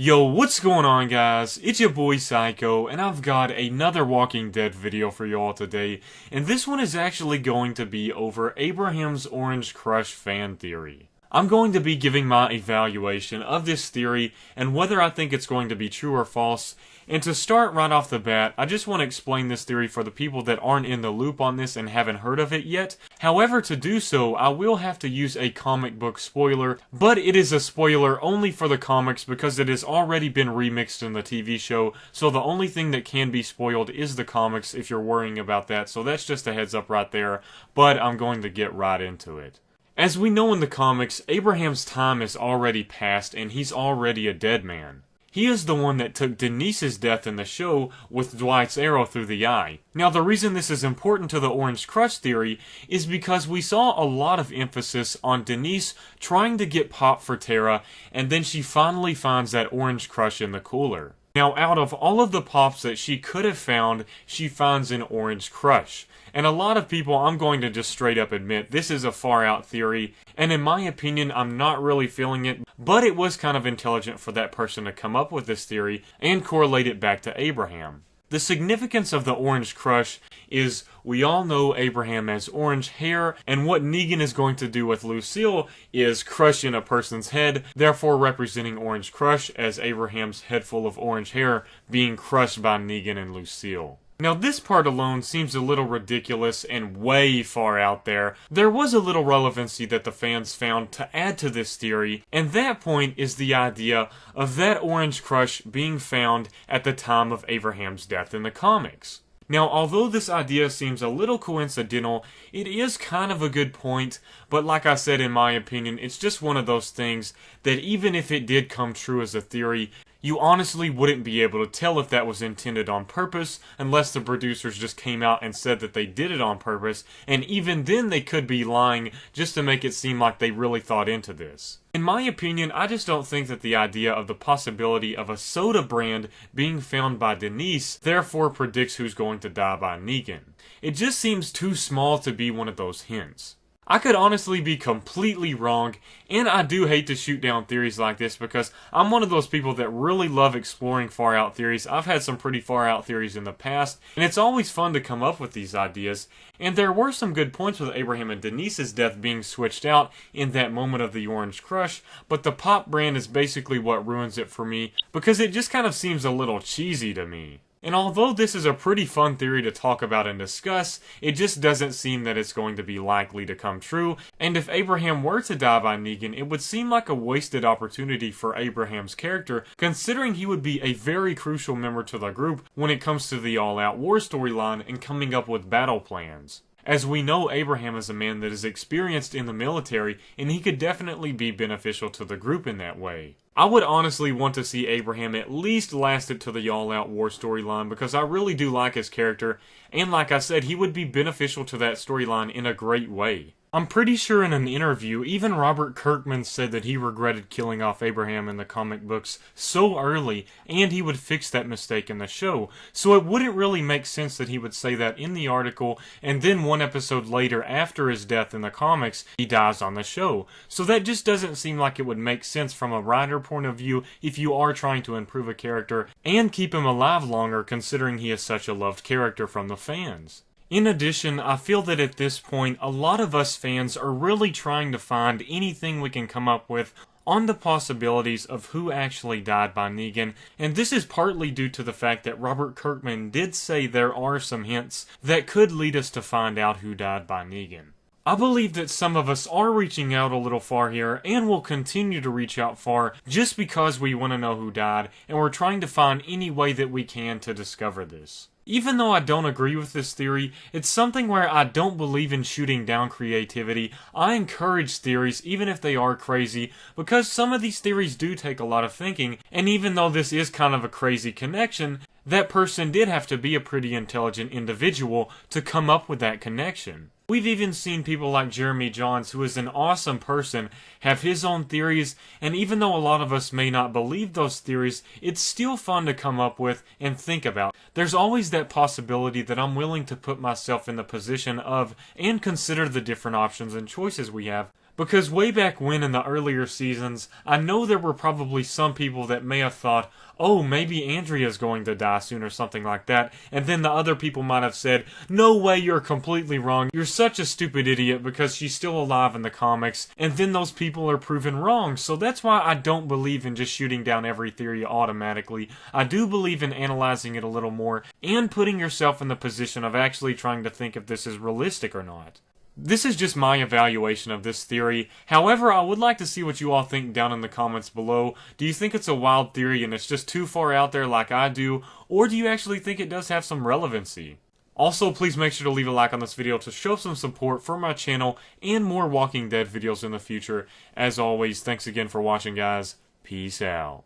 Yo, what's going on, guys? It's your boy Psycho, and I've got another Walking Dead video for y'all today, and this one is actually going to be over Abraham's Orange Crush fan theory. I'm going to be giving my evaluation of this theory, and whether I think it's going to be true or false. And to start right off the bat, I just want to explain this theory for the people that aren't in the loop on this and haven't heard of it yet. However, to do so, I will have to use a comic book spoiler, but it is a spoiler only for the comics because it has already been remixed in the TV show, so the only thing that can be spoiled is the comics if you're worrying about that, so that's just a heads up right there, but I'm going to get right into it. As we know in the comics, Abraham's time is already past and he's already a dead man. He is the one that took Denise's death in the show with Dwight's arrow through the eye. Now, the reason this is important to the Orange Crush theory is because we saw a lot of emphasis on Denise trying to get Pop for Tara, and then she finally finds that Orange Crush in the cooler. Now, out of all of the Pops that she could have found, she finds an Orange Crush. And a lot of people, I'm going to just straight up admit, this is a far out theory, and in my opinion, I'm not really feeling it, but it was kind of intelligent for that person to come up with this theory and correlate it back to Abraham. The significance of the Orange Crush is we all know Abraham has orange hair, and what Negan is going to do with Lucille is crush in a person's head, therefore representing Orange Crush as Abraham's head full of orange hair being crushed by Negan and Lucille. Now, this part alone seems a little ridiculous and way far out there. There was a little relevancy that the fans found to add to this theory, and that point is the idea of that Orange Crush being found at the time of Abraham's death in the comics. Now, although this idea seems a little coincidental, it is kind of a good point, but like I said, in my opinion, it's just one of those things that even if it did come true as a theory, you honestly wouldn't be able to tell if that was intended on purpose unless the producers just came out and said that they did it on purpose, and even then they could be lying just to make it seem like they really thought into this. In my opinion, I just don't think that the idea of the possibility of a soda brand being found by Denise therefore predicts who's going to die by Negan. It just seems too small to be one of those hints. I could honestly be completely wrong, and I do hate to shoot down theories like this because I'm one of those people that really love exploring far out theories. I've had some pretty far out theories in the past, and it's always fun to come up with these ideas, and there were some good points with Abraham and Denise's death being switched out in that moment of the Orange Crush, but the Pop brand is basically what ruins it for me because it just kind of seems a little cheesy to me. And although this is a pretty fun theory to talk about and discuss, it just doesn't seem that it's going to be likely to come true, and if Abraham were to die by Negan, it would seem like a wasted opportunity for Abraham's character, considering he would be a very crucial member to the group when it comes to the all-out war storyline and coming up with battle plans. As we know, Abraham is a man that is experienced in the military, and he could definitely be beneficial to the group in that way. I would honestly want to see Abraham at least last it to the all-out war storyline because I really do like his character, and like I said, he would be beneficial to that storyline in a great way. I'm pretty sure in an interview, even Robert Kirkman said that he regretted killing off Abraham in the comic books so early, and he would fix that mistake in the show. So it wouldn't really make sense that he would say that in the article, and then one episode later, after his death in the comics, he dies on the show. So that just doesn't seem like it would make sense from a writer point of view if you are trying to improve a character and keep him alive longer, considering he is such a loved character from the fans. In addition, I feel that at this point, a lot of us fans are really trying to find anything we can come up with on the possibilities of who actually died by Negan, and this is partly due to the fact that Robert Kirkman did say there are some hints that could lead us to find out who died by Negan. I believe that some of us are reaching out a little far here, and will continue to reach out far just because we want to know who died, and we're trying to find any way that we can to discover this. Even though I don't agree with this theory, it's something where I don't believe in shooting down creativity. I encourage theories, even if they are crazy, because some of these theories do take a lot of thinking, and even though this is kind of a crazy connection, that person did have to be a pretty intelligent individual to come up with that connection. We've even seen people like Jeremy Jahns, who is an awesome person, have his own theories, and even though a lot of us may not believe those theories, it's still fun to come up with and think about. There's always that possibility that I'm willing to put myself in the position of and consider the different options and choices we have, Because way back when in the earlier seasons, I know there were probably some people that may have thought, oh, maybe Andrea's going to die soon or something like that, and then the other people might have said, no way, you're completely wrong, you're such a stupid idiot because she's still alive in the comics, and then those people are proven wrong. So that's why I don't believe in just shooting down every theory automatically. I do believe in analyzing it a little more, and putting yourself in the position of actually trying to think if this is realistic or not. This is just my evaluation of this theory. However, I would like to see what you all think down in the comments below. Do you think it's a wild theory and it's just too far out there like I do? Or do you actually think it does have some relevancy? Also, please make sure to leave a like on this video to show some support for my channel and more Walking Dead videos in the future. As always, thanks again for watching, guys. Peace out.